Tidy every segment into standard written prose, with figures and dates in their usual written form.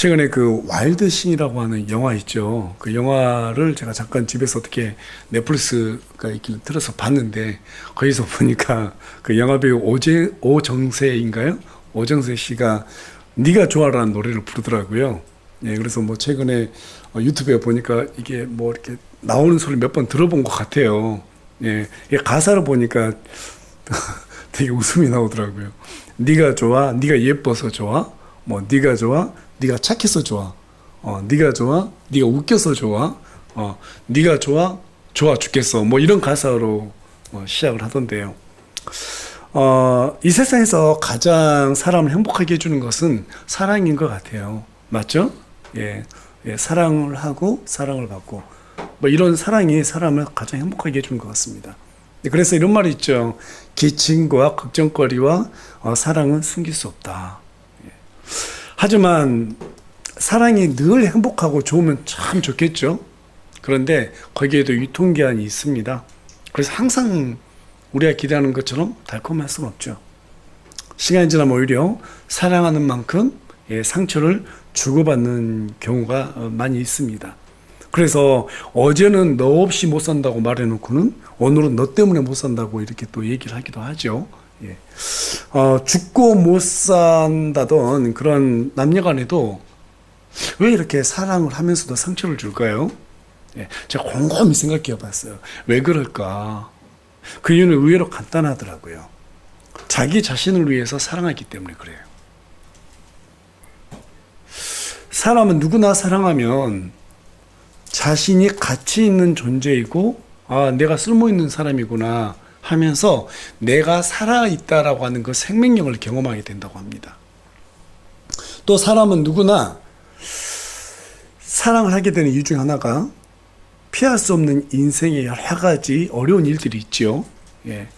최근에 그 와일드신이라고 하는 영화 있죠. 그 영화를 제가 잠깐 집에서 어떻게 넷플릭스가 있길래 틀어서 봤는데, 거기서 보니까 그 영화배우 오정세인가요? 오정세 씨가 네가 좋아라는 노래를 부르더라고요. 예, 그래서 뭐 최근에 유튜브에 보니까 이게 뭐 이렇게 나오는 소리 몇 번 들어본 것 같아요. 예, 이게 가사를 보니까 되게 웃음이 나오더라고요. 네가 좋아, 네가 예뻐서 좋아, 뭐 네가 좋아, 네가 착해서 좋아, 네가 좋아, 네가 웃겨서 좋아, 네가 좋아, 좋아 죽겠어. 뭐 이런 가사로 시작을 하던데요. 이 세상에서 가장 사람을 행복하게 해주는 것은 사랑인 것 같아요. 맞죠? 예, 예, 사랑을 하고 사랑을 받고 뭐 이런 사랑이 사람을 가장 행복하게 해주는 것 같습니다. 그래서 이런 말이 있죠. 기침과 걱정거리와 사랑은 숨길 수 없다. 예. 하지만 사랑이 늘 행복하고 좋으면 참 좋겠죠. 그런데 거기에도 유통기한이 있습니다. 그래서 항상 우리가 기대하는 것처럼 달콤할 수는 없죠. 시간이 지나면 오히려 사랑하는 만큼 상처를 주고받는 경우가 많이 있습니다. 그래서 어제는 너 없이 못 산다고 말해놓고는 오늘은 너 때문에 못 산다고 이렇게 또 얘기를 하기도 하죠. 예. 죽고 못 산다던 그런 남녀간에도 왜 이렇게 사랑을 하면서도 상처를 줄까요? 예. 제가 곰곰이 생각해 봤어요. 왜 그럴까? 그 이유는 의외로 간단하더라고요. 자기 자신을 위해서 사랑하기 때문에 그래요. 사람은 누구나 사랑하면 자신이 가치 있는 존재이고, 내가 쓸모 있는 사람이구나 하면서 내가 살아있다라고 하는 그 생명력을 경험하게 된다고 합니다. 또 사람은 누구나 사랑을 하게 되는 이유 중 하나가 피할 수 없는 인생의 여러 가지 어려운 일들이 있죠. 예.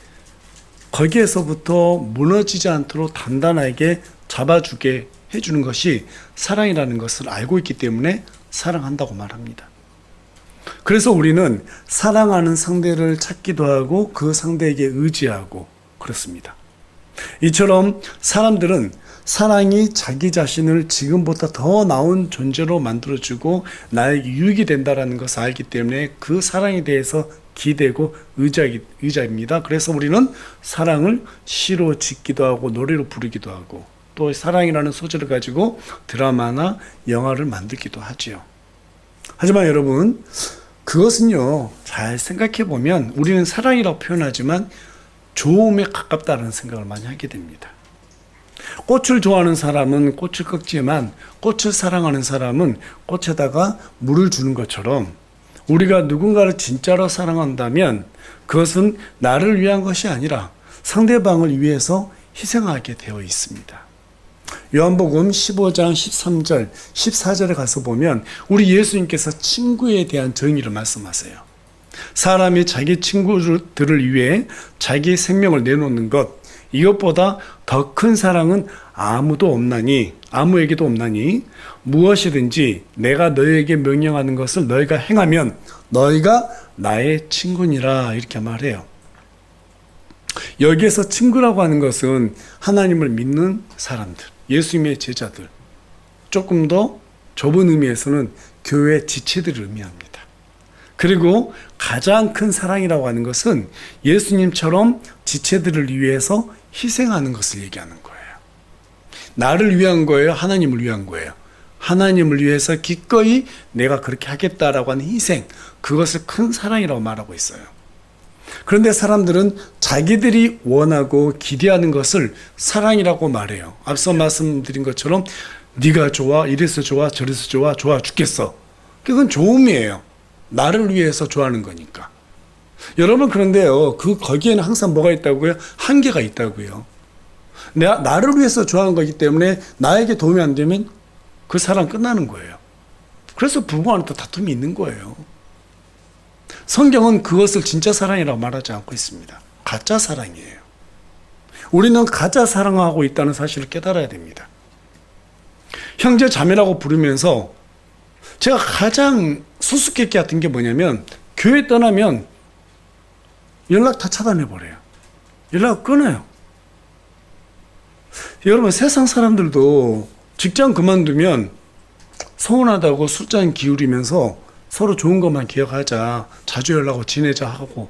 거기에서부터 무너지지 않도록 단단하게 잡아주게 해주는 것이 사랑이라는 것을 알고 있기 때문에 사랑한다고 말합니다. 그래서 우리는 사랑하는 상대를 찾기도 하고 그 상대에게 의지하고 그렇습니다. 이처럼 사람들은 사랑이 자기 자신을 지금보다 더 나은 존재로 만들어주고 나에게 유익이 된다는 것을 알기 때문에 그 사랑에 대해서 기대고 의지합니다. 그래서 우리는 사랑을 시로 짓기도 하고 노래로 부르기도 하고 또 사랑이라는 소재를 가지고 드라마나 영화를 만들기도 하지요. 하지만 여러분, 그것은요, 잘 생각해 보면 우리는 사랑이라고 표현하지만 좋음에 가깝다는 생각을 많이 하게 됩니다. 꽃을 좋아하는 사람은 꽃을 꺾지만 꽃을 사랑하는 사람은 꽃에다가 물을 주는 것처럼 우리가 누군가를 진짜로 사랑한다면 그것은 나를 위한 것이 아니라 상대방을 위해서 희생하게 되어 있습니다. 요한복음 15장 13절, 14절에 가서 보면 우리 예수님께서 친구에 대한 정의를 말씀하세요. 사람이 자기 친구들을 위해 자기 생명을 내놓는 것, 이것보다 더 큰 사랑은 아무에게도 없나니 무엇이든지 내가 너에게 명령하는 것을 너희가 행하면 너희가 나의 친구니라 이렇게 말해요. 여기에서 친구라고 하는 것은 하나님을 믿는 사람들, 예수님의 제자들, 조금 더 좁은 의미에서는 교회 지체들을 의미합니다. 그리고 가장 큰 사랑이라고 하는 것은 예수님처럼 지체들을 위해서 희생하는 것을 얘기하는 거예요. 나를 위한 거예요? 하나님을 위한 거예요? 하나님을 위해서 기꺼이 내가 그렇게 하겠다라고 하는 희생, 그것을 큰 사랑이라고 말하고 있어요. 그런데 사람들은 자기들이 원하고 기대하는 것을 사랑이라고 말해요. 앞서 말씀드린 것처럼 네가 좋아, 이래서 좋아, 저래서 좋아, 좋아 죽겠어. 그건 좋음이에요. 나를 위해서 좋아하는 거니까. 여러분, 그런데요, 거기에는 항상 뭐가 있다고요? 한계가 있다고요. 나를 위해서 좋아하는 거기 때문에 나에게 도움이 안 되면 그 사랑 끝나는 거예요. 그래서 부부간에 또 다툼이 있는 거예요. 성경은 그것을 진짜 사랑이라고 말하지 않고 있습니다. 가짜 사랑이에요. 우리는 가짜 사랑하고 있다는 사실을 깨달아야 됩니다. 형제 자매라고 부르면서 제가 가장 수수께끼 같은 게 뭐냐면 교회 떠나면 연락 다 차단해버려요. 연락 끊어요. 여러분, 세상 사람들도 직장 그만두면 서운하다고 술잔 기울이면서 서로 좋은 것만 기억하자, 자주 연락하고 지내자 하고,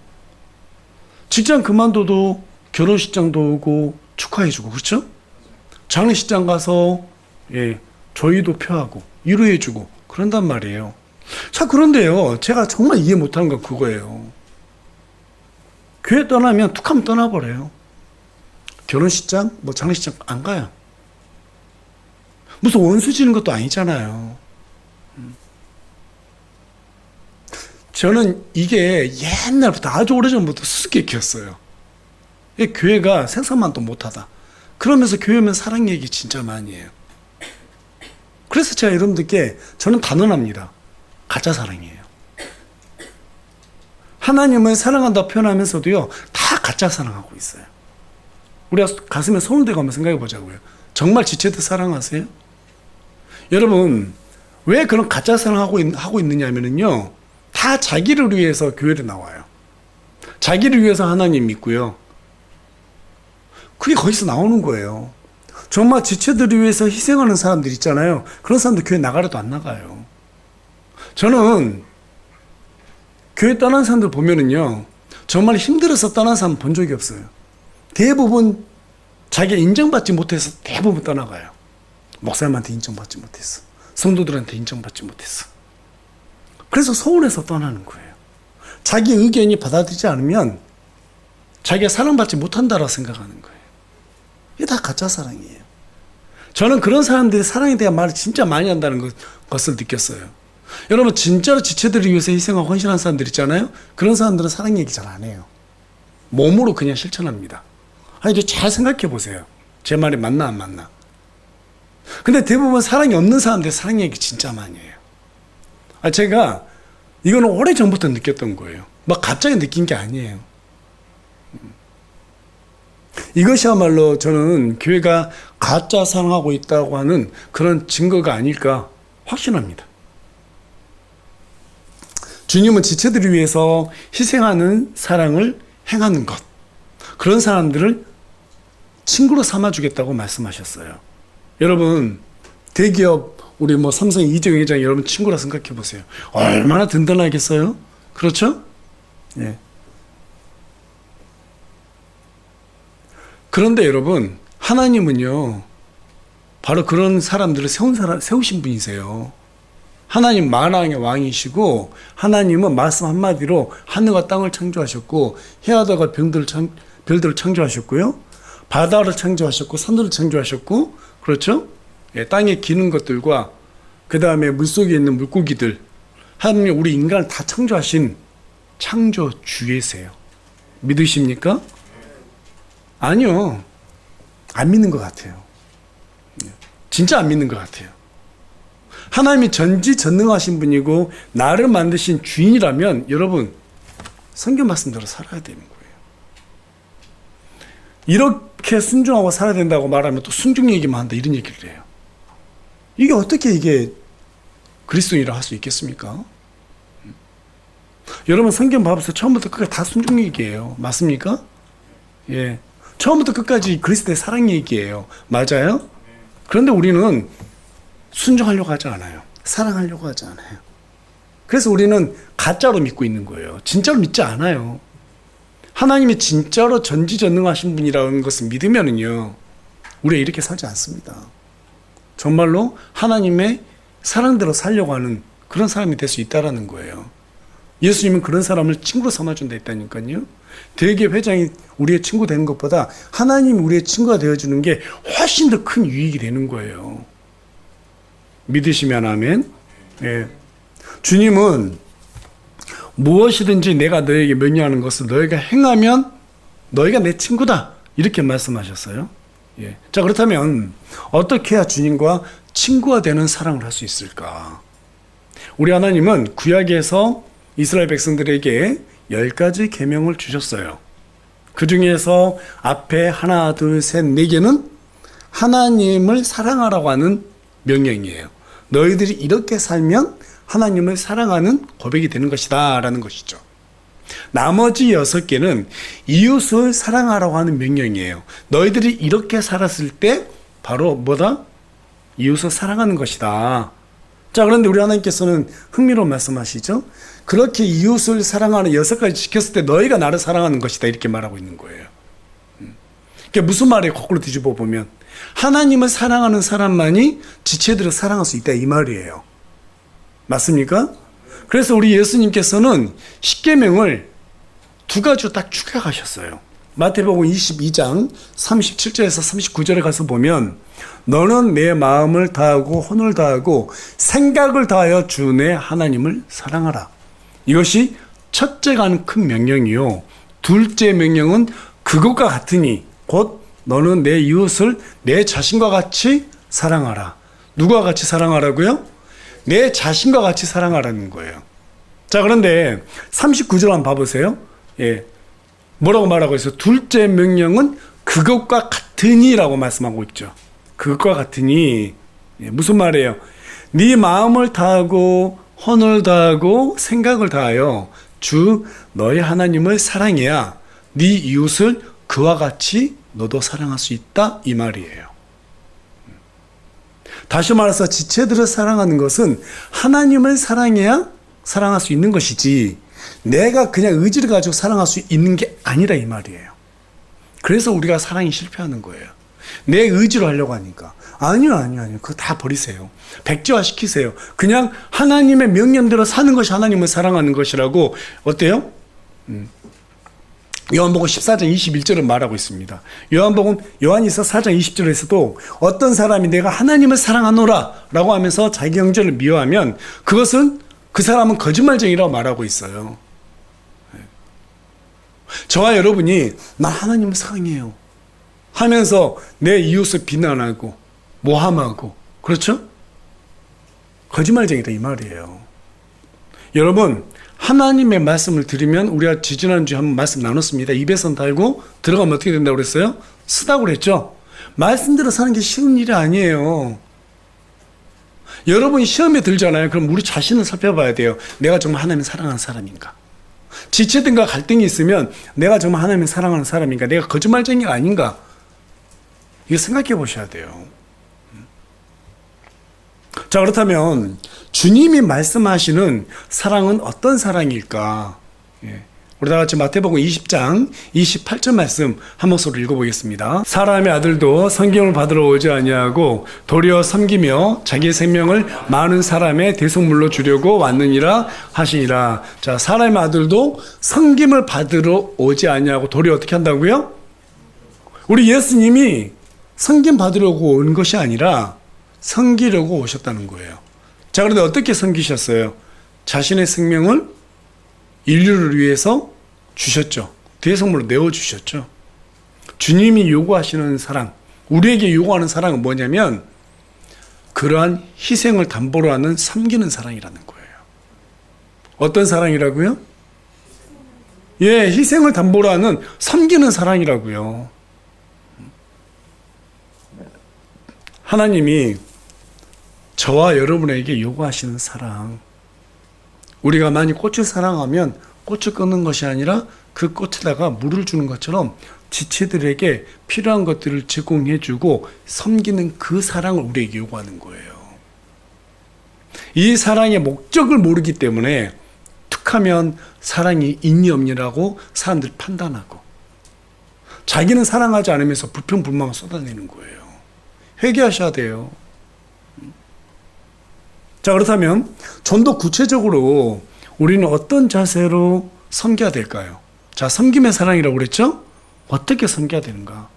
직장 그만둬도 결혼식장도 오고 축하해주고, 그렇죠? 장례식장 가서 조의도 표하고 위로해주고 그런단 말이에요. 자, 그런데요, 제가 정말 이해 못하는 건 그거예요. 교회 떠나면 툭 하면 떠나버려요. 결혼식장, 뭐 장례식장 안 가요. 무슨 원수 지는 것도 아니잖아요. 저는 이게 옛날부터 아주 오래전부터 수수께끼였어요. 교회가 생산만 또 못하다. 그러면서 교회 오면 사랑 얘기 진짜 많이 해요. 그래서 제가 여러분들께 저는 단언합니다. 가짜 사랑이에요. 하나님을 사랑한다 표현하면서도요, 다 가짜 사랑하고 있어요. 우리가 가슴에 손을 대고 한번 생각해 보자고요. 정말 지체들 사랑하세요? 여러분, 왜 그런 가짜 사랑하고 있느냐면요, 다 자기를 위해서 교회를 나와요. 자기를 위해서 하나님 믿고요. 그게 거기서 나오는 거예요. 정말 지체들을 위해서 희생하는 사람들 있잖아요. 그런 사람들 교회 나가려도 안 나가요. 저는 교회 떠난 사람들 보면은요, 정말 힘들어서 떠난 사람 본 적이 없어요. 대부분 자기가 인정받지 못해서 대부분 떠나가요. 목사님한테 인정받지 못했어. 성도들한테 인정받지 못했어. 그래서 서운해서 떠나는 거예요. 자기 의견이 받아들이지 않으면 자기가 사랑받지 못한다라고 생각하는 거예요. 이게 다 가짜 사랑이에요. 저는 그런 사람들이 사랑에 대한 말을 진짜 많이 한다는 것을 느꼈어요. 여러분, 진짜로 지체들을 위해서 희생하고 헌신한 사람들 있잖아요. 그런 사람들은 사랑 얘기 잘 안 해요. 몸으로 그냥 실천합니다. 아니, 잘 생각해 보세요. 제 말이 맞나 안 맞나. 근데 대부분 사랑이 없는 사람들 사랑 얘기 진짜 많이 해요. 제가 이거는 오래전부터 느꼈던 거예요. 막 갑자기 느낀 게 아니에요. 이것이야말로 저는 교회가 가짜 사랑하고 있다고 하는 그런 증거가 아닐까 확신합니다. 주님은 지체들을 위해서 희생하는 사랑을 행하는 것, 그런 사람들을 친구로 삼아주겠다고 말씀하셨어요. 여러분, 대기업 우리 뭐 삼성 이재용 회장 여러분 친구라 생각해 보세요. 얼마나 든든하겠어요? 그렇죠? 예. 그런데 여러분, 하나님은요, 바로 그런 사람들을 세우신 분이세요. 하나님 만왕의 왕이시고, 하나님은 말씀 한마디로 하늘과 땅을 창조하셨고, 해하다가 별들을 창조하셨고요, 바다를 창조하셨고, 산들을 창조하셨고, 그렇죠? 예, 땅에 기는 것들과 그 다음에 물속에 있는 물고기들, 하나님 우리 인간을 다 창조하신 창조주이세요. 믿으십니까? 아니요. 안 믿는 것 같아요. 진짜 안 믿는 것 같아요. 하나님이 전지전능하신 분이고 나를 만드신 주인이라면 여러분, 성경 말씀대로 살아야 되는 거예요. 이렇게 순종하고 살아야 된다고 말하면 또 순종 얘기만 한다 이런 얘기를 해요. 이게 그리스도인이라 할 수 있겠습니까? 여러분, 성경 봐보세요. 처음부터 끝까지 다 순종 얘기예요. 맞습니까? 예. 처음부터 끝까지 그리스도의 사랑 얘기예요. 맞아요? 그런데 우리는 순종하려고 하지 않아요. 사랑하려고 하지 않아요. 그래서 우리는 가짜로 믿고 있는 거예요. 진짜로 믿지 않아요. 하나님이 진짜로 전지전능하신 분이라는 것을 믿으면은요, 우리가 이렇게 살지 않습니다. 정말로 하나님의 사랑대로 살려고 하는 그런 사람이 될 수 있다라는 거예요. 예수님은 그런 사람을 친구로 삼아준다 했다니까요. 대기업 회장이 우리의 친구 되는 것보다 하나님이 우리의 친구가 되어주는 게 훨씬 더 큰 유익이 되는 거예요. 믿으시면 아멘. 예. 주님은 무엇이든지 내가 너에게 명령하는 것을 너희가 행하면 너희가 내 친구다, 이렇게 말씀하셨어요. 예. 자, 그렇다면 어떻게 해야 주님과 친구가 되는 사랑을 할 수 있을까? 우리 하나님은 구약에서 이스라엘 백성들에게 10가지 계명을 주셨어요. 그 중에서 앞에 하나, 둘, 셋, 네 개는 하나님을 사랑하라고 하는 명령이에요. 너희들이 이렇게 살면 하나님을 사랑하는 고백이 되는 것이다 라는 것이죠. 나머지 6개는 이웃을 사랑하라고 하는 명령이에요. 너희들이 이렇게 살았을 때 바로 뭐다? 이웃을 사랑하는 것이다. 자, 그런데 우리 하나님께서는 흥미로운 말씀하시죠. 그렇게 이웃을 사랑하는 6가지 지켰을 때 너희가 나를 사랑하는 것이다, 이렇게 말하고 있는 거예요. 그게 무슨 말이에요? 거꾸로 뒤집어 보면 하나님을 사랑하는 사람만이 지체들을 사랑할 수 있다, 이 말이에요. 맞습니까? 그래서 우리 예수님께서는 십계명을 2가지로 딱 추격하셨어요. 마태복음 22장 37절에서 39절에 가서 보면 너는 내 마음을 다하고 혼을 다하고 생각을 다하여 주 내 하나님을 사랑하라. 이것이 첫째가 하는 큰 명령이요. 둘째 명령은 그것과 같으니 곧 너는 내 이웃을 내 자신과 같이 사랑하라. 누구와 같이 사랑하라고요? 내 자신과 같이 사랑하라는 거예요. 자, 그런데 39절 한번 봐보세요. 예. 뭐라고 말하고 있어요? 둘째 명령은 그것과 같으니라고 말씀하고 있죠. 그것과 같으니, 예, 무슨 말이에요? 네 마음을 다하고 혼을 다하고 생각을 다하여 주 너희 하나님을 사랑해야 네 이웃을 그와 같이 너도 사랑할 수 있다, 이 말이에요. 다시 말해서 지체들을 사랑하는 것은 하나님을 사랑해야 사랑할 수 있는 것이지 내가 그냥 의지를 가지고 사랑할 수 있는 게 아니라, 이 말이에요. 그래서 우리가 사랑이 실패하는 거예요. 내 의지로 하려고 하니까. 아니요. 그거 다 버리세요. 백지화 시키세요. 그냥 하나님의 명령대로 사는 것이 하나님을 사랑하는 것이라고, 어때요? 요한복음 14장 21절은 말하고 있습니다. 요한이서 4장 20절에서도 어떤 사람이 내가 하나님을 사랑하노라 라고 하면서 자기 형제를 미워하면 그것은 그 사람은 거짓말쟁이라고 말하고 있어요. 저와 여러분이 나 하나님을 사랑해요 하면서 내 이웃을 비난하고 모함하고, 그렇죠? 거짓말쟁이다, 이 말이에요. 여러분, 하나님의 말씀을 들으면, 우리가 지지난주에 한번 말씀 나눴습니다. 입에선 달고 들어가면 어떻게 된다고 그랬어요? 쓰다고 그랬죠? 말씀대로 사는 게 쉬운 일이 아니에요. 여러분이 시험에 들잖아요. 그럼 우리 자신을 살펴봐야 돼요. 내가 정말 하나님을 사랑하는 사람인가? 지체든가 갈등이 있으면 내가 정말 하나님을 사랑하는 사람인가? 내가 거짓말쟁이가 아닌가? 이거 생각해 보셔야 돼요. 자, 그렇다면 주님이 말씀하시는 사랑은 어떤 사랑일까? 예. 우리 다 같이 마태복음 20장 28절 말씀 한 목소리로 읽어보겠습니다. 사람의 아들도 성김을 받으러 오지 아니하고 도리어 섬기며 자기의 생명을 많은 사람의 대속물로 주려고 왔느니라 하시니라. 자, 사람의 아들도 섬김을 받으러 오지 아니하고 도리어 어떻게 한다고요? 우리 예수님이 섬김 받으려고 온 것이 아니라 섬기려고 오셨다는 거예요. 자, 그런데 어떻게 섬기셨어요? 자신의 생명을 인류를 위해서 주셨죠. 대성물로 내어주셨죠. 주님이 요구하시는 사랑, 우리에게 요구하는 사랑은 뭐냐면 그러한 희생을 담보로 하는 섬기는 사랑이라는 거예요. 어떤 사랑이라고요? 예, 희생을 담보로 하는 섬기는 사랑이라고요. 하나님이 저와 여러분에게 요구하시는 사랑, 우리가 만약 꽃을 사랑하면 꽃을 끊는 것이 아니라 그 꽃에다가 물을 주는 것처럼 지체들에게 필요한 것들을 제공해주고 섬기는 그 사랑을 우리에게 요구하는 거예요. 이 사랑의 목적을 모르기 때문에 툭하면 사랑이 있니 없니라고 사람들이 판단하고 자기는 사랑하지 않으면서 불평불만을 쏟아내는 거예요. 회개하셔야 돼요. 자, 그렇다면 좀 더 구체적으로 우리는 어떤 자세로 섬겨야 될까요? 자, 섬김의 사랑이라고 그랬죠? 어떻게 섬겨야 되는가?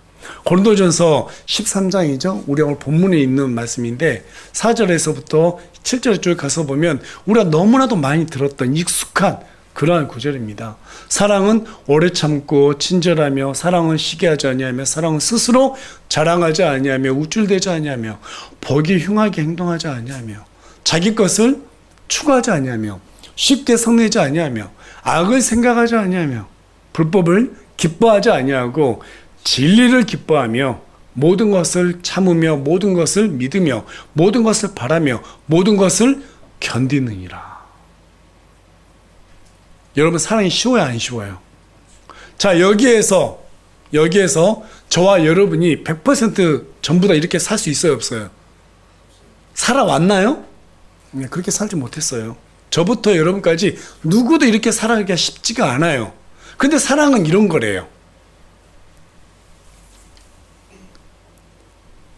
고린도전서 13장이죠. 우리 오늘 본문에 있는 말씀인데 4절에서부터 7절에 쭉 가서 보면 우리가 너무나도 많이 들었던 익숙한 그러한 구절입니다. 사랑은 오래 참고 친절하며 사랑은 시기하지 아니하며 사랑은 스스로 자랑하지 아니하며 우쭐대지 아니하며 복이 흉하게 행동하지 아니하며 자기 것을 추구하지 아니하며 쉽게 성내지 아니하며 악을 생각하지 아니하며 불법을 기뻐하지 아니하고 진리를 기뻐하며 모든 것을 참으며 모든 것을 믿으며 모든 것을 바라며 모든 것을 견디느니라. 여러분, 사랑이 쉬워요, 안 쉬워요? 자, 여기에서 저와 여러분이 100% 전부 다 이렇게 살 수 있어요, 없어요? 살아왔나요? 그렇게 살지 못했어요. 저부터 여러분까지 누구도 이렇게 살아가기가 쉽지가 않아요. 근데 사랑은 이런 거래요.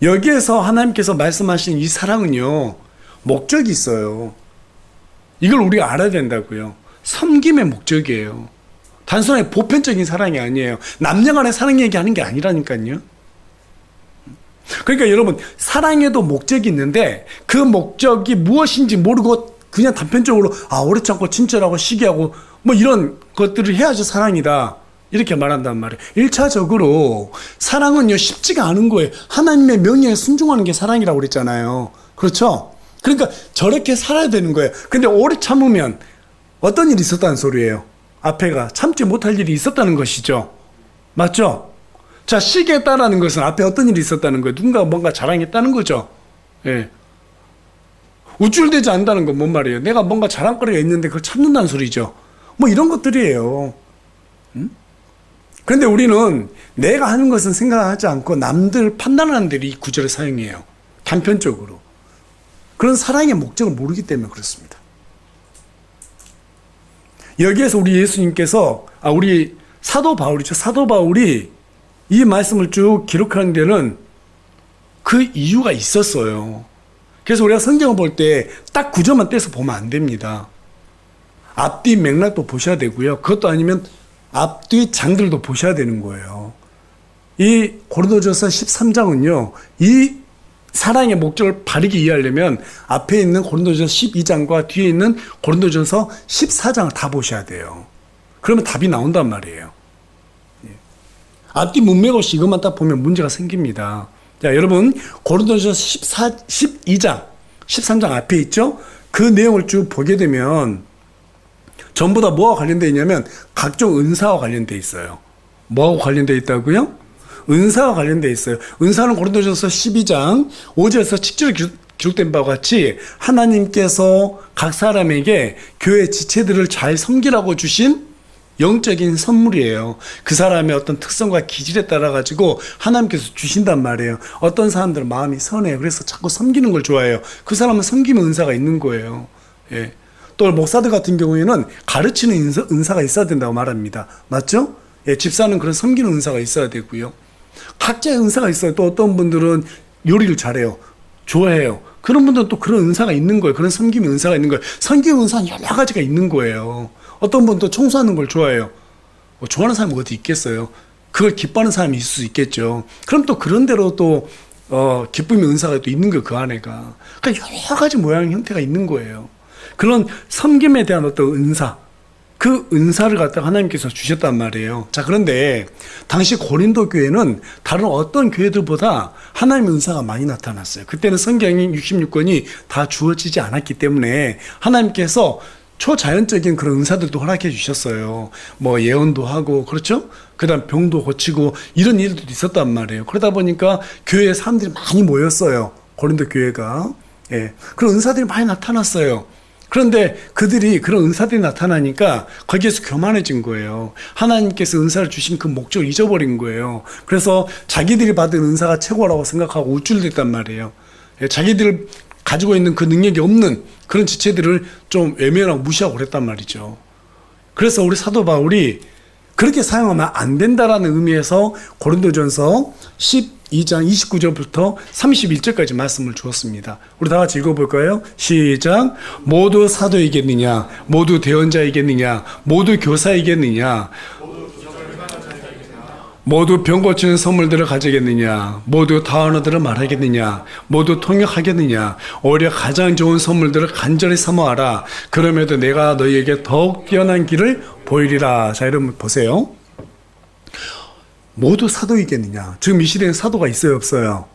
여기에서 하나님께서 말씀하신 이 사랑은요, 목적이 있어요. 이걸 우리가 알아야 된다고요. 섬김의 목적이에요. 단순하게 보편적인 사랑이 아니에요. 남녀 간의 사랑 얘기하는 게 아니라니까요. 그러니까 여러분, 사랑에도 목적이 있는데 그 목적이 무엇인지 모르고 그냥 단편적으로 오래지 않고 친절하고 시기하고 뭐 이런 것들을 해야지 사랑이다, 이렇게 말한단 말이에요. 1차적으로 사랑은요, 쉽지가 않은 거예요. 하나님의 명령에 순종하는 게 사랑이라고 그랬잖아요. 그렇죠? 그러니까 저렇게 살아야 되는 거예요. 근데 오래 참으면 어떤 일이 있었다는 소리예요? 앞에가 참지 못할 일이 있었다는 것이죠. 맞죠? 자, 시기했다라는 것은 앞에 어떤 일이 있었다는 거예요. 누군가 뭔가 자랑했다는 거죠. 예. 우쭐대지 않는다는 건 뭔 말이에요? 내가 뭔가 자랑거리가 있는데 그걸 참는다는 소리죠. 뭐 이런 것들이에요. 그런데 우리는 내가 하는 것은 생각하지 않고 남들 판단하는 대로 이 구절을 사용해요. 단편적으로. 그런 사랑의 목적을 모르기 때문에 그렇습니다. 여기에서 우리 예수님께서, 우리 사도 바울이죠. 사도 바울이 이 말씀을 쭉 기록하는 데는 그 이유가 있었어요. 그래서 우리가 성경을 볼 때 딱 구절만 떼서 보면 안 됩니다. 앞뒤 맥락도 보셔야 되고요. 그것도 아니면 앞뒤 장들도 보셔야 되는 거예요. 이 고린도전서 13장은요, 이 사랑의 목적을 바르게 이해하려면 앞에 있는 고린도전서 12장과 뒤에 있는 고린도전서 14장을 다 보셔야 돼요. 그러면 답이 나온단 말이에요. 앞뒤 문맥 없이 이것만 딱 보면 문제가 생깁니다. 자, 여러분, 고린도전서 12장, 13장 앞에 있죠? 그 내용을 쭉 보게 되면 전부 다 뭐와 관련되어 있냐면 각종 은사와 관련되어 있어요. 뭐하고 관련되어 있다고요? 은사와 관련되어 있어요. 은사는 고린도전서 12장 5절에서 7절에 기록된 바와 같이 하나님께서 각 사람에게 교회 지체들을 잘 섬기라고 주신 영적인 선물이에요. 그 사람의 어떤 특성과 기질에 따라 가지고 하나님께서 주신단 말이에요. 어떤 사람들은 마음이 선해요. 그래서 자꾸 섬기는 걸 좋아해요. 그 사람은 섬김의 은사가 있는 거예요. 예. 또 목사들 같은 경우에는 가르치는 은사가 있어야 된다고 말합니다. 맞죠? 예, 집사는 그런 섬기는 은사가 있어야 되고요. 각자의 은사가 있어요. 또 어떤 분들은 요리를 잘해요. 좋아해요. 그런 분들은 또 그런 은사가 있는 거예요. 그런 섬김의 은사가 있는 거예요. 섬김의 은사는 여러 가지가 있는 거예요. 어떤 분은 또 청소하는 걸 좋아해요. 뭐 좋아하는 사람이 어디 있겠어요? 그걸 기뻐하는 사람이 있을 수 있겠죠. 그럼 또 그런 대로 또 기쁨의 은사가 또 있는 거예요. 그 안에가. 그러니까 여러 가지 모양 형태가 있는 거예요. 그런 섬김에 대한 어떤 은사, 그 은사를 갖다가 하나님께서 주셨단 말이에요. 자, 그런데 당시 고린도 교회는 다른 어떤 교회들보다 하나님의 은사가 많이 나타났어요. 그때는 성경이 66권이 다 주어지지 않았기 때문에 하나님께서 초자연적인 그런 은사들도 허락해 주셨어요. 뭐 예언도 하고, 그렇죠? 그 다음 병도 고치고 이런 일들도 있었단 말이에요. 그러다 보니까 교회에 사람들이 많이 모였어요. 고린도 교회가. 예. 그런 은사들이 많이 나타났어요. 그런데 그들이 그런 은사들이 나타나니까 거기에서 교만해진 거예요. 하나님께서 은사를 주신 그 목적을 잊어버린 거예요. 그래서 자기들이 받은 은사가 최고라고 생각하고 우쭐댔단 말이에요. 예. 자기들 가지고 있는 그 능력이 없는 그런 지체들을 좀 외면하고 무시하고 그랬단 말이죠. 그래서 우리 사도 바울이 그렇게 사용하면 안 된다라는 의미에서 고린도전서 12장 29절부터 31절까지 말씀을 주었습니다. 우리 다 같이 읽어볼까요? 시작. 모두 사도이겠느냐? 모두 대언자이겠느냐? 모두 교사이겠느냐? 모두 병 고치는 선물들을 가지겠느냐? 모두 다 언어들을 말하겠느냐? 모두 통역하겠느냐? 오히려 가장 좋은 선물들을 간절히 사모하라. 그럼에도 내가 너희에게 더욱 뛰어난 길을 보이리라. 자, 여러분 보세요. 모두 사도이겠느냐? 지금 이 시대엔 사도가 있어요, 없어요?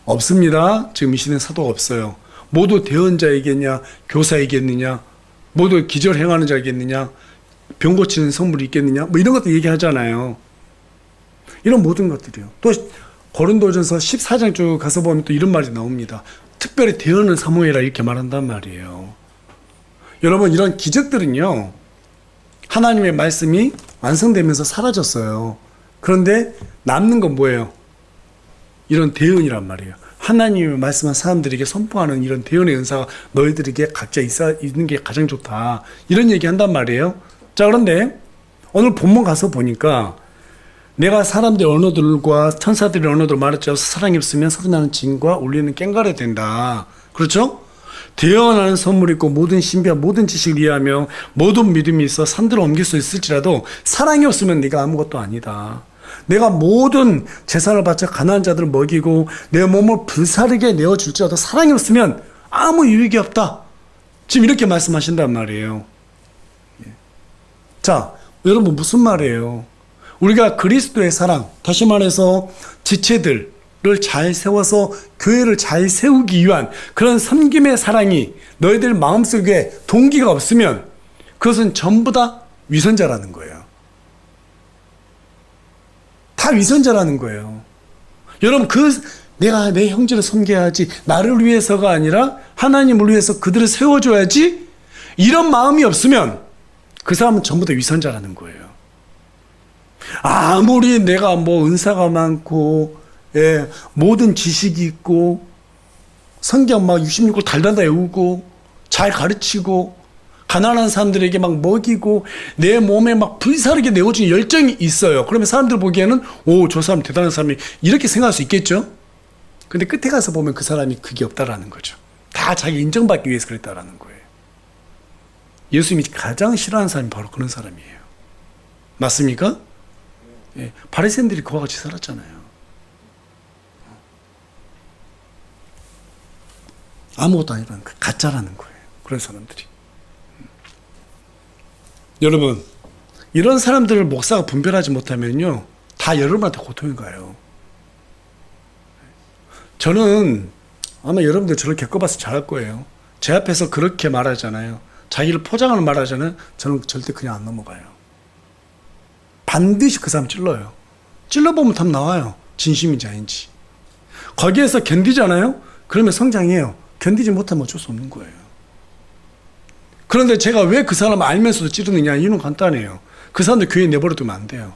없습니다. 지금 이 시대엔 사도가 없어요. 모두 대언자이겠냐? 교사이겠느냐? 모두 기절 행하는 자이겠느냐? 병 고치는 선물이 있겠느냐? 뭐 이런 것도 얘기하잖아요. 이런 모든 것들이요. 또 고린도전서 14장 쭉 가서 보면 또 이런 말이 나옵니다. 특별히 대언을 사모해라 이렇게 말한단 말이에요. 여러분, 이런 기적들은요, 하나님의 말씀이 완성되면서 사라졌어요. 그런데 남는 건 뭐예요? 이런 대언이란 말이에요. 하나님의 말씀한 사람들에게 선포하는 이런 대언의 은사가 너희들에게 각자 있는 게 가장 좋다. 이런 얘기 한단 말이에요. 자, 그런데 오늘 본문 가서 보니까 내가 사람들의 언어들과 천사들의 언어들 말했죠. 사랑이 없으면 소리나는 징과 울리는 꽹과가 된다. 그렇죠? 대언하는 선물이 있고 모든 신비와 모든 지식을 이해하며 모든 믿음이 있어 산들을 옮길 수 있을지라도 사랑이 없으면 네가 아무것도 아니다. 내가 모든 재산을 바쳐 가난한 자들을 먹이고 내 몸을 불사르게 내어줄지라도 사랑이 없으면 아무 유익이 없다. 지금 이렇게 말씀하신단 말이에요. 자, 여러분 무슨 말이에요? 우리가 그리스도의 사랑, 다시 말해서 지체들을 잘 세워서 교회를 잘 세우기 위한 그런 섬김의 사랑이 너희들 마음속에 동기가 없으면 그것은 전부 다 위선자라는 거예요. 다 위선자라는 거예요. 여러분, 내가 내 형제를 섬겨야지, 나를 위해서가 아니라 하나님을 위해서 그들을 세워줘야지, 이런 마음이 없으면 그 사람은 전부 다 위선자라는 거예요. 아무리 내가 은사가 많고, 예, 모든 지식이 있고, 성경 66권 달달달 외우고, 잘 가르치고, 가난한 사람들에게 먹이고, 내 몸에 불사르게 내어주는 열정이 있어요. 그러면 사람들 보기에는, 저 사람 대단한 사람이, 이렇게 생각할 수 있겠죠? 근데 끝에 가서 보면 그 사람이 그게 없다라는 거죠. 다 자기 인정받기 위해서 그랬다라는 거예요. 예수님이 가장 싫어하는 사람이 바로 그런 사람이에요. 맞습니까? 예, 바리새인들이 그와 같이 살았잖아요. 아무것도 아니라는 거예요. 가짜라는 거예요. 그런 사람들이. 여러분, 이런 사람들을 목사가 분별하지 못하면요, 다 여러분한테 고통이 가요. 저는 아마 여러분들 저를 겪어봐서 잘할 거예요. 제 앞에서 그렇게 말하잖아요. 자기를 포장하는 말하잖아요. 저는 절대 그냥 안 넘어가요. 반드시 그 사람 찔러요. 찔러보면 답 나와요. 진심인지 아닌지. 거기에서 견디잖아요. 그러면 성장해요. 견디지 못하면 어쩔 수 없는 거예요. 그런데 제가 왜 그 사람 알면서도 찌르느냐? 이유는 간단해요. 그 사람들 교회에 내버려두면 안 돼요.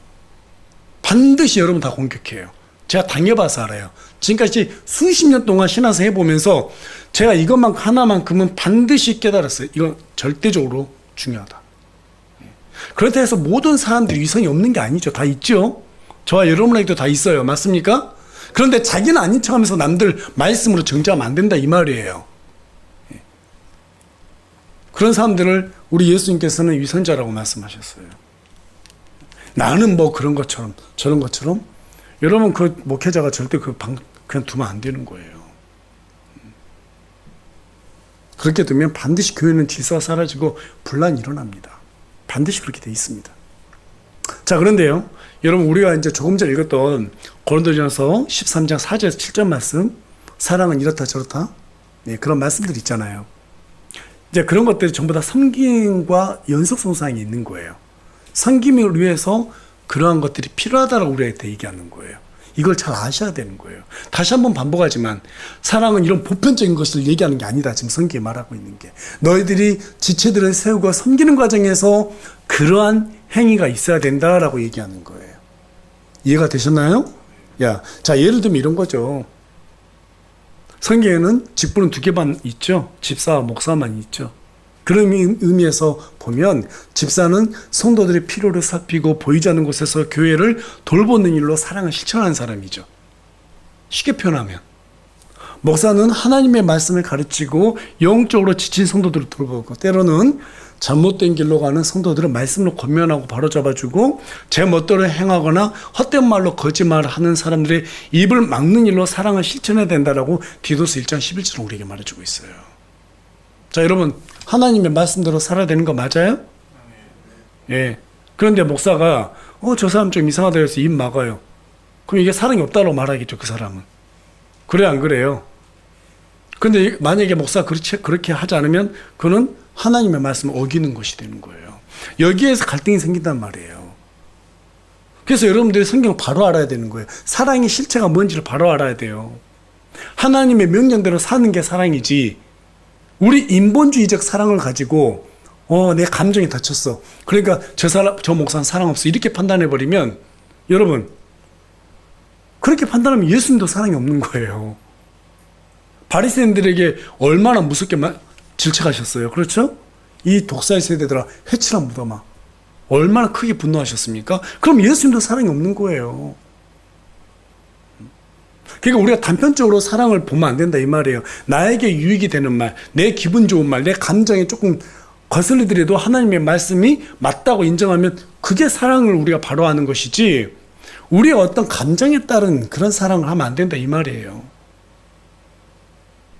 반드시 여러분 다 공격해요. 제가 당해봐서 알아요. 지금까지 수십 년 동안 신앙생활 해보면서 제가 이것만 하나만큼은 반드시 깨달았어요. 이건 절대적으로 중요하다. 그렇다 해서 모든 사람들이 위선이 없는 게 아니죠. 다 있죠. 저와 여러분에게도 다 있어요. 맞습니까? 그런데 자기는 아닌 척하면서 남들 말씀으로 정죄하면 안 된다 이 말이에요. 그런 사람들을 우리 예수님께서는 위선자라고 말씀하셨어요. 나는 그런 것처럼 저런 것처럼, 여러분 그 목회자가 절대 그냥 두면 안 되는 거예요. 그렇게 되면 반드시 교회는 질서가 사라지고 분란이 일어납니다. 반드시 그렇게 돼 있습니다. 자, 그런데요, 여러분 우리가 이제 조금 전에 읽었던 고린도전서 13장 4절에서 7절 말씀, 사랑은 이렇다 저렇다, 네, 그런 말씀들 있잖아요. 이제 그런 것들이 전부 다 섬김과 연속성상이 있는 거예요. 섬김을 위해서 그러한 것들이 필요하다라고 우리한테 얘기하는 거예요. 이걸 잘 아셔야 되는 거예요. 다시 한번 반복하지만 사랑은 이런 보편적인 것을 얘기하는 게 아니다. 지금 성경에 말하고 있는 게. 너희들이 지체들을 세우고 섬기는 과정에서 그러한 행위가 있어야 된다라고 얘기하는 거예요. 이해가 되셨나요? 자, 예를 들면 이런 거죠. 성경에는 직분은 2개만 있죠. 집사와 목사만 있죠. 그런 의미에서 보면 집사는 성도들의 필요를 살피고 보이지 않는 곳에서 교회를 돌보는 일로 사랑을 실천하는 사람이죠. 쉽게 표현하면. 목사는 하나님의 말씀을 가르치고 영적으로 지친 성도들을 돌보고, 때로는 잘못된 길로 가는 성도들을 말씀으로 권면하고 바로잡아주고, 제 멋대로 행하거나 헛된 말로 거짓말하는 사람들의 입을 막는 일로 사랑을 실천해야 된다라고 디도스 1장 11절은 우리에게 말해주고 있어요. 자, 여러분, 하나님의 말씀대로 살아야 되는 거 맞아요? 예. 그런데 목사가 저 사람 좀 이상하다 해서 입 막아요. 그럼 이게 사랑이 없다고 말하겠죠, 그 사람은. 그래 안 그래요? 근데 만약에 목사가 그렇게 하지 않으면 그는 하나님의 말씀을 어기는 것이 되는 거예요. 여기에서 갈등이 생긴단 말이에요. 그래서 여러분들이 성경을 바로 알아야 되는 거예요. 사랑의 실체가 뭔지를 바로 알아야 돼요. 하나님의 명령대로 사는 게 사랑이지, 우리 인본주의적 사랑을 가지고 내 감정이 다쳤어, 그러니까 저 목사는 사랑 없어, 이렇게 판단해버리면, 여러분 그렇게 판단하면 예수님도 사랑이 없는 거예요. 바리새인들에게 얼마나 무섭게 질책하셨어요. 그렇죠? 이 독사의 세대들아 해치라 무덤아. 얼마나 크게 분노하셨습니까? 그럼 예수님도 사랑이 없는 거예요. 그러니까 우리가 단편적으로 사랑을 보면 안 된다 이 말이에요. 나에게 유익이 되는 말, 내 기분 좋은 말, 내 감정에 조금 거슬리더라도 하나님의 말씀이 맞다고 인정하면 그게 사랑을 우리가 바로 하는 것이지, 우리의 어떤 감정에 따른 그런 사랑을 하면 안 된다 이 말이에요.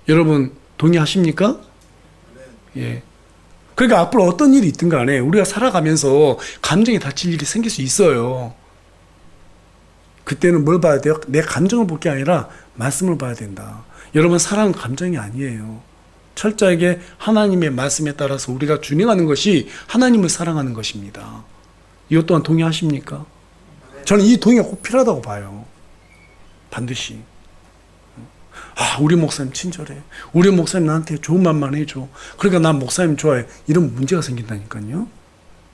여러분 동의하십니까? 예. 그러니까 앞으로 어떤 일이 있든 간에 우리가 살아가면서 감정이 다칠 일이 생길 수 있어요. 그때는 뭘 봐야 돼요? 내 감정을 볼 게 아니라 말씀을 봐야 된다. 여러분 사랑은 감정이 아니에요. 철저하게 하나님의 말씀에 따라서 우리가 준행하는 것이 하나님을 사랑하는 것입니다. 이것 또한 동의하십니까? 저는 이 동의가 꼭 필요하다고 봐요. 반드시. 우리 목사님 친절해. 우리 목사님 나한테 좋은 말만 해줘. 그러니까 난 목사님 좋아해. 이런 문제가 생긴다니까요.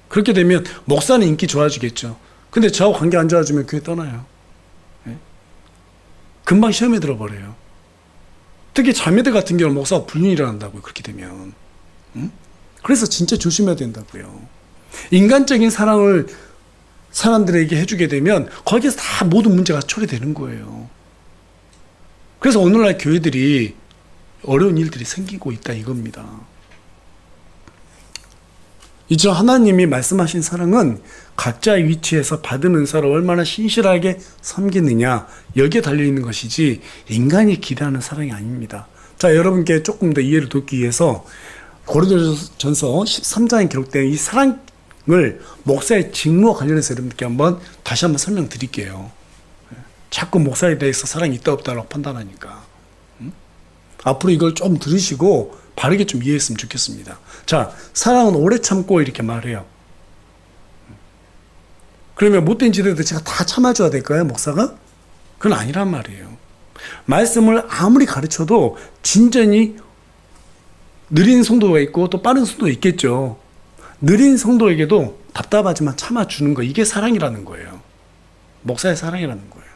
그렇게 되면 목사는 인기 좋아지겠죠. 근데 저하고 관계 안 좋아지면 교회 떠나요. 금방 시험에 들어버려요. 특히 자매들 같은 경우는 목사가 불륜이 일어난다고요. 그렇게 되면. 그래서 진짜 조심해야 된다고요. 인간적인 사랑을 사람들에게 해주게 되면 거기에서 다 모든 문제가 처리되는 거예요. 그래서 오늘날 교회들이 어려운 일들이 생기고 있다 이겁니다. 이처럼 하나님이 말씀하신 사랑은 각자의 위치에서 받은 은사를 얼마나 신실하게 섬기느냐, 여기에 달려있는 것이지 인간이 기대하는 사랑이 아닙니다. 자, 여러분께 조금 더 이해를 돕기 위해서 고린도전서 13장에 기록된 이 사랑을 목사의 직무와 관련해서 여러분께 다시 한번 설명드릴게요. 자꾸 목사에 대해서 사랑이 있다 없다라고 판단하니까. 앞으로 이걸 좀 들으시고 바르게 좀 이해했으면 좋겠습니다. 자, 사랑은 오래 참고 이렇게 말해요. 그러면 못된 짓에도 제가 다 참아줘야 될까요, 목사가? 그건 아니란 말이에요. 말씀을 아무리 가르쳐도 진전이 느린 성도가 있고 또 빠른 성도가 있겠죠. 느린 성도에게도 답답하지만 참아주는 거, 이게 사랑이라는 거예요. 목사의 사랑이라는 거예요.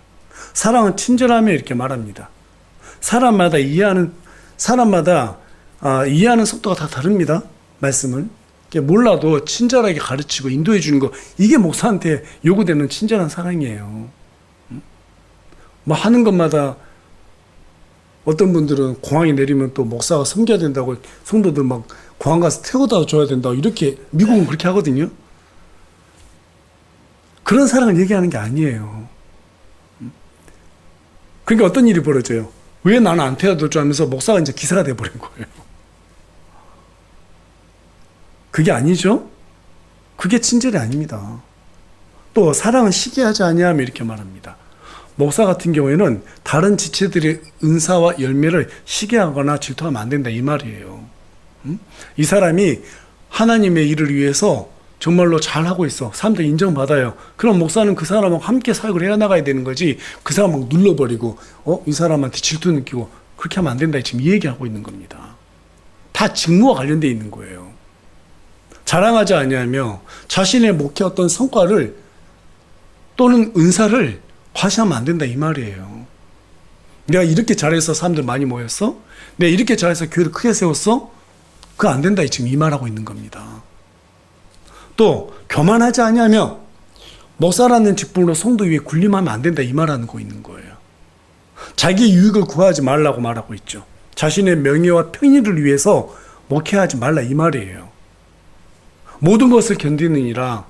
사랑은 친절하며 이렇게 말합니다. 사람마다 이해하는 속도가 다 다릅니다. 말씀을. 몰라도 친절하게 가르치고 인도해 주는 거, 이게 목사한테 요구되는 친절한 사랑이에요. 뭐 하는 것마다 어떤 분들은 공항에 내리면 또 목사가 섬겨야 된다고 성도들 막 공항 가서 태워다 줘야 된다고, 이렇게 미국은 그렇게 하거든요. 그런 사랑을 얘기하는 게 아니에요. 그러니까 어떤 일이 벌어져요? 왜 나는 안 태워다 줘 하면서 목사가 이제 기사가 돼버린 거예요. 그게 아니죠? 그게 친절이 아닙니다. 또 사랑은 시기하지 아니하며 이렇게 말합니다. 목사 같은 경우에는 다른 지체들의 은사와 열매를 시기하거나 질투하면 안 된다 이 말이에요. 이 사람이 하나님의 일을 위해서 정말로 잘하고 있어. 사람들 인정받아요. 그럼 목사는 그 사람하고 함께 사역을 해나가야 되는 거지, 그 사람 막 눌러버리고 이 사람한테 질투 느끼고 그렇게 하면 안 된다, 지금 이 얘기하고 있는 겁니다. 다 직무와 관련되어 있는 거예요. 자랑하지 아니하며 자신의 목회 어떤 성과를 또는 은사를 과시하면 안 된다 이 말이에요. 내가 이렇게 잘해서 사람들 많이 모였어? 내가 이렇게 잘해서 교회를 크게 세웠어? 그거 안 된다 지금 이 말하고 있는 겁니다. 또 교만하지 아니하며 목사라는 직분으로 성도 위에 군림하면 안 된다 이 말하는 거 있는 거예요. 자기 유익을 구하지 말라고 말하고 있죠. 자신의 명예와 편의를 위해서 목회하지 말라 이 말이에요. 모든 것을 견디느니라.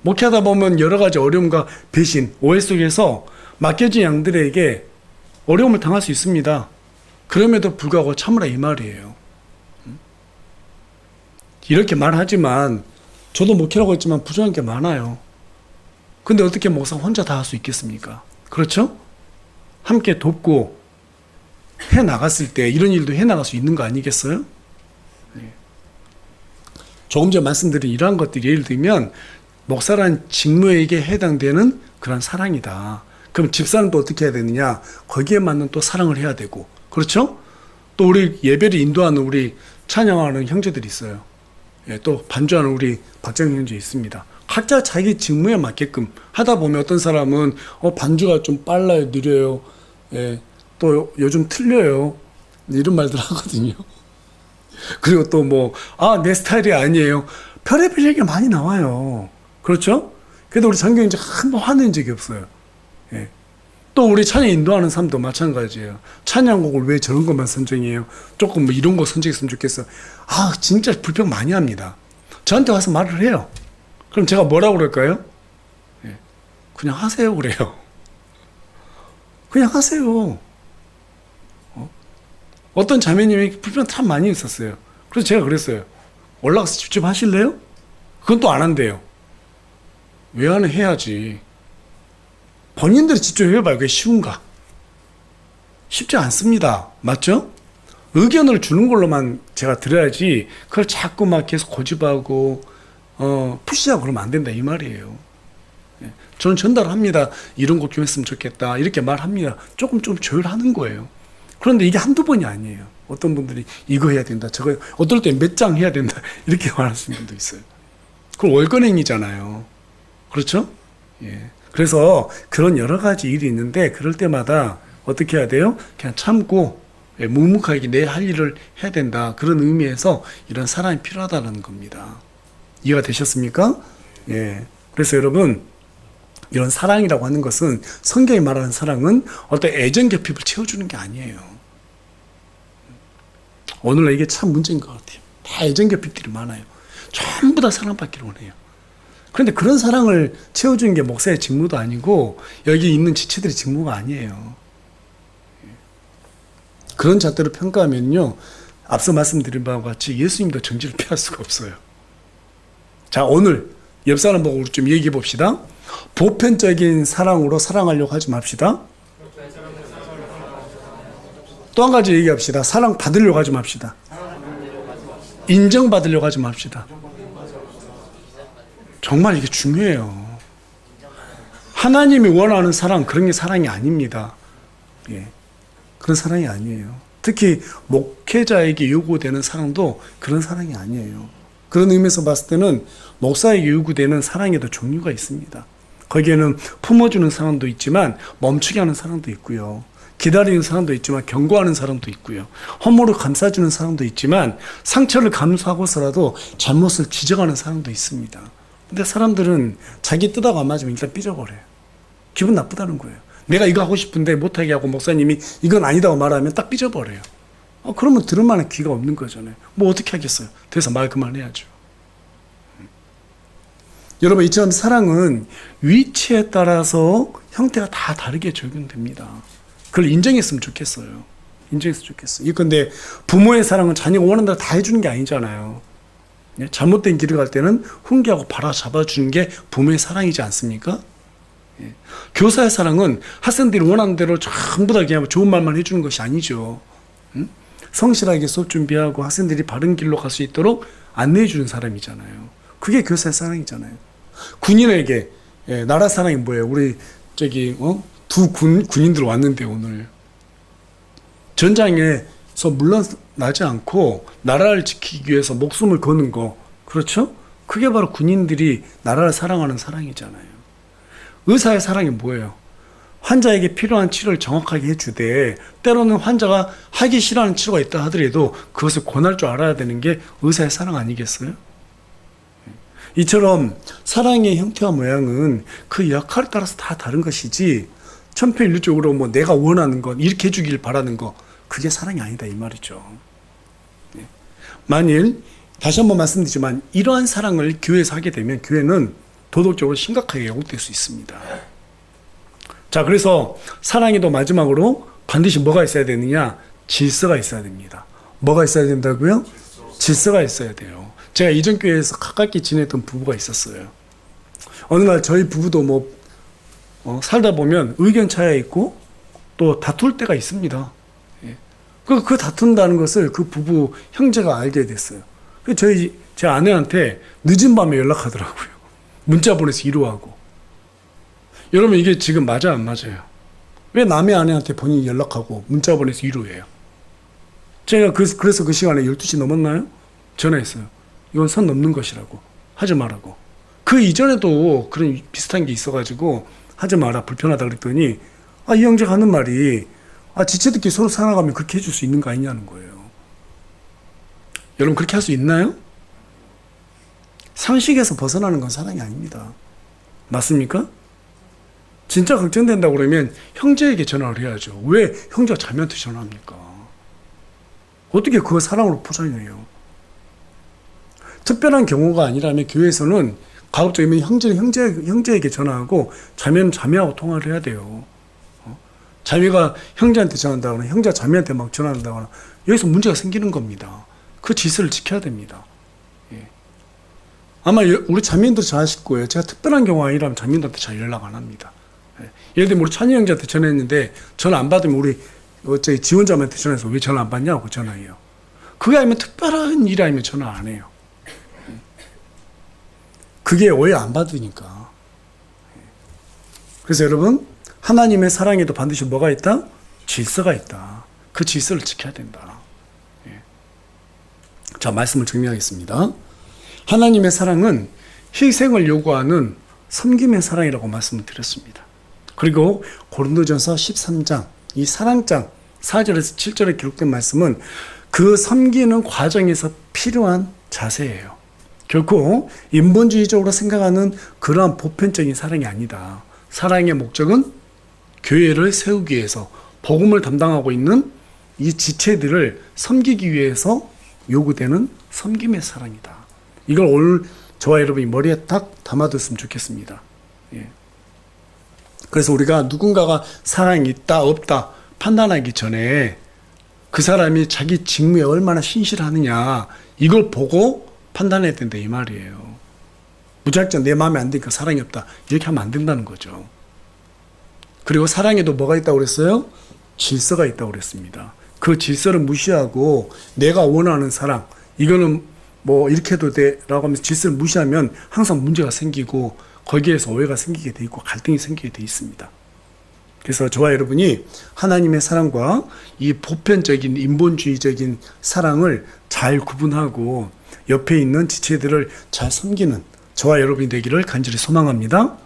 목회하다 보면 여러 가지 어려움과 배신, 오해 속에서 맡겨진 양들에게 어려움을 당할 수 있습니다. 그럼에도 불구하고 참으라 이 말이에요. 이렇게 말하지만 저도 목회라고 했지만 부족한 게 많아요. 근데 어떻게 목사 혼자 다 할 수 있겠습니까? 그렇죠? 함께 돕고 해나갔을 때 이런 일도 해나갈 수 있는 거 아니겠어요? 조금 전에 말씀드린 이러한 것들이 예를 들면 목사란 직무에게 해당되는 그런 사랑이다. 그럼 집사는 또 어떻게 해야 되느냐? 거기에 맞는 또 사랑을 해야 되고, 그렇죠? 또 우리 예배를 인도하는 우리 찬양하는 형제들이 있어요. 또 반주하는 우리 박정희 형제 있습니다. 각자 자기 직무에 맞게끔 하다 보면 어떤 사람은 반주가 좀 빨라요, 느려요. 또 요즘 틀려요. 이런 말들 하거든요. 그리고 또 뭐, 내 스타일이 아니에요. 별의별 얘기가 많이 나와요. 그렇죠? 그래도 우리 장경이 한 번 화낸 적이 없어요. 예. 또 우리 찬양 인도하는 사람도 마찬가지예요. 찬양곡을 왜 저런 것만 선정해요? 조금 뭐 이런 거 선정했으면 좋겠어. 진짜 불평 많이 합니다. 저한테 와서 말을 해요. 그럼 제가 뭐라고 그럴까요? 예. 그냥 하세요 그래요. 그냥 하세요. 어떤 자매님이 불평 참 많이 있었어요. 그래서 제가 그랬어요. 올라가서 직접 하실래요? 그건 또 안 한대요. 왜 안 해야지. 본인들이 직접 해봐요. 그게 쉬운가? 쉽지 않습니다. 맞죠? 의견을 주는 걸로만 제가 들어야지 그걸 자꾸 막 계속 고집하고 푸시하고 그러면 안 된다 이 말이에요. 저는 전달합니다. 이런 것 좀 했으면 좋겠다. 이렇게 말합니다. 조금 조율하는 거예요. 그런데 이게 한두 번이 아니에요. 어떤 분들이 이거 해야 된다. 저거 어떨 때 몇 장 해야 된다. 이렇게 말하시는 분도 있어요. 그럼 월권행위잖아요. 그렇죠? 예. 그래서 그런 여러 가지 일이 있는데 그럴 때마다 어떻게 해야 돼요? 그냥 참고 묵묵하게 내 할 일을 해야 된다. 그런 의미에서 이런 사람이 필요하다는 겁니다. 이해가 되셨습니까? 예. 그래서 여러분 이런 사랑이라고 하는 것은 성경이 말하는 사랑은 어떤 애정 결핍을 채워주는 게 아니에요. 오늘날 이게 참 문제인 것 같아요. 다 애정 결핍들이 많아요. 전부 다 사랑받기를 원해요. 그런데 그런 사랑을 채워주는 게 목사의 직무도 아니고 여기 있는 지체들의 직무가 아니에요. 그런 잣대로 평가하면요, 앞서 말씀드린 바와 같이 예수님도 정죄를 피할 수가 없어요. 자, 오늘 옆 사람 보고 좀 얘기해 봅시다. 보편적인 사랑으로 사랑하려고 하지 맙시다. 또 한 가지 얘기합시다. 사랑 받으려고 하지 맙시다. 인정받으려고 하지 맙시다. 정말 이게 중요해요. 하나님이 원하는 사랑, 그런 게 사랑이 아닙니다. 예. 그런 사랑이 아니에요. 특히 목회자에게 요구되는 사랑도 그런 사랑이 아니에요. 그런 의미에서 봤을 때는 목사에게 요구되는 사랑에도 종류가 있습니다. 거기에는 품어주는 사랑도 있지만 멈추게 하는 사랑도 있고요. 기다리는 사랑도 있지만 경고하는 사랑도 있고요. 허물을 감싸주는 사랑도 있지만 상처를 감수하고서라도 잘못을 지적하는 사랑도 있습니다. 근데 사람들은 자기 뜻하고 안 맞으면 일단 삐져버려요. 기분 나쁘다는 거예요. 내가 이거 하고 싶은데 못하게 하고 목사님이 이건 아니다고 말하면 딱 삐져버려요. 그러면 들을 만한 귀가 없는 거잖아요. 뭐 어떻게 하겠어요? 그래서 말 그만해야죠. 여러분, 이처럼 사랑은 위치에 따라서 형태가 다 다르게 적용됩니다. 그걸 인정했으면 좋겠어요. 인정했으면 좋겠어요. 이건데 부모의 사랑은 자녀가 원하는 대로 다 해주는 게 아니잖아요. 잘못된 길을 갈 때는 훈계하고 바로잡아주는 게 부모의 사랑이지 않습니까? 예. 교사의 사랑은 학생들이 원하는 대로 전부 다 그냥 좋은 말만 해주는 것이 아니죠. 성실하게 수업 준비하고 학생들이 바른 길로 갈 수 있도록 안내해주는 사람이잖아요. 그게 교사의 사랑이잖아요. 군인에게 나라 사랑이 뭐예요? 우리 두 군인들 왔는데 오늘 전장에서 물러나지 않고 나라를 지키기 위해서 목숨을 거는 거, 그렇죠? 그게 바로 군인들이 나라를 사랑하는 사랑이잖아요. 의사의 사랑이 뭐예요? 환자에게 필요한 치료를 정확하게 해주되 때로는 환자가 하기 싫어하는 치료가 있다 하더라도 그것을 권할 줄 알아야 되는 게 의사의 사랑 아니겠어요? 이처럼 사랑의 형태와 모양은 그 역할에 따라서 다 다른 것이지 천편일률적으로 뭐 내가 원하는 것 이렇게 해주길 바라는 것, 그게 사랑이 아니다 이 말이죠. 만일 다시 한번 말씀드리지만 이러한 사랑을 교회에서 하게 되면 교회는 도덕적으로 심각하게 왜곡될 수 있습니다. 자, 그래서 사랑에도 마지막으로 반드시 뭐가 있어야 되느냐? 질서가 있어야 됩니다. 뭐가 있어야 된다고요? 질서가 있어야 돼요. 제가 이전 교회에서 가깝게 지냈던 부부가 있었어요. 어느 날 저희 부부도 살다 보면 의견 차이가 있고 또 다툴 때가 있습니다. 예. 그 다툰다는 것을 그 부부 형제가 알게 됐어요. 제 아내한테 늦은 밤에 연락하더라고요. 문자 보내서 위로하고. 여러분, 이게 지금 맞아 안 맞아요? 왜 남의 아내한테 본인이 연락하고 문자 보내서 위로해요? 제가 그래서 그 시간에 12시 넘었나요? 전화했어요. 이건 선 넘는 것이라고. 하지 말라고. 그 이전에도 그런 비슷한 게 있어가지고 하지 마라, 불편하다 그랬더니 이 형제가 하는 말이 지체들끼리 서로 살아가면 그렇게 해줄 수 있는 거 아니냐는 거예요. 여러분, 그렇게 할 수 있나요? 상식에서 벗어나는 건 사랑이 아닙니다. 맞습니까? 진짜 걱정된다고 그러면 형제에게 전화를 해야죠. 왜 형제가 자매한테 전화합니까? 어떻게 그거 사랑으로 포장해요? 특별한 경우가 아니라면 교회에서는 가급적이면 형제에게 전화하고 자매는 자매하고 통화를 해야 돼요. 자매가 형제한테 전화한다거나 형제가 자매한테 막 전화한다거나 여기서 문제가 생기는 겁니다. 그 질서를 지켜야 됩니다. 예. 아마 우리 자매님들 잘 아실 거예요. 제가 특별한 경우가 아니라면 자매님들한테 잘 연락 안 합니다. 예. 예를 들면 우리 찬이 형제한테 전화했는데 전화 안 받으면 우리 저희 지원자한테 전화해서 왜 전화 안 받냐고 전화해요. 그게 아니면 특별한 일이 아니면 전화 안 해요. 그게 왜 안 받으니까. 그래서 여러분, 하나님의 사랑에도 반드시 뭐가 있다? 질서가 있다. 그 질서를 지켜야 된다. 자, 말씀을 정리하겠습니다. 하나님의 사랑은 희생을 요구하는 섬김의 사랑이라고 말씀을 드렸습니다. 그리고 고린도전서 13장, 이 사랑장 4절에서 7절에 기록된 말씀은 그 섬기는 과정에서 필요한 자세예요. 결코 인본주의적으로 생각하는 그러한 보편적인 사랑이 아니다. 사랑의 목적은 교회를 세우기 위해서 복음을 담당하고 있는 이 지체들을 섬기기 위해서 요구되는 섬김의 사랑이다. 이걸 오늘 저와 여러분이 머리에 딱 담아뒀으면 좋겠습니다. 예. 그래서 우리가 누군가가 사랑이 있다 없다 판단하기 전에 그 사람이 자기 직무에 얼마나 신실하느냐 이걸 보고 판단해야 된다 이 말이에요. 무작정 내 마음에 안 드니까 사랑이 없다 이렇게 하면 안 된다는 거죠. 그리고 사랑에도 뭐가 있다고 그랬어요? 질서가 있다고 그랬습니다. 그 질서를 무시하고 내가 원하는 사랑 이거는 뭐 이렇게 해도 돼 라고 하면서 질서를 무시하면 항상 문제가 생기고 거기에서 오해가 생기게 돼 있고 갈등이 생기게 돼 있습니다. 그래서 저와 여러분이 하나님의 사랑과 이 보편적인 인본주의적인 사랑을 잘 구분하고 옆에 있는 지체들을 잘 섬기는 저와 여러분이 되기를 간절히 소망합니다.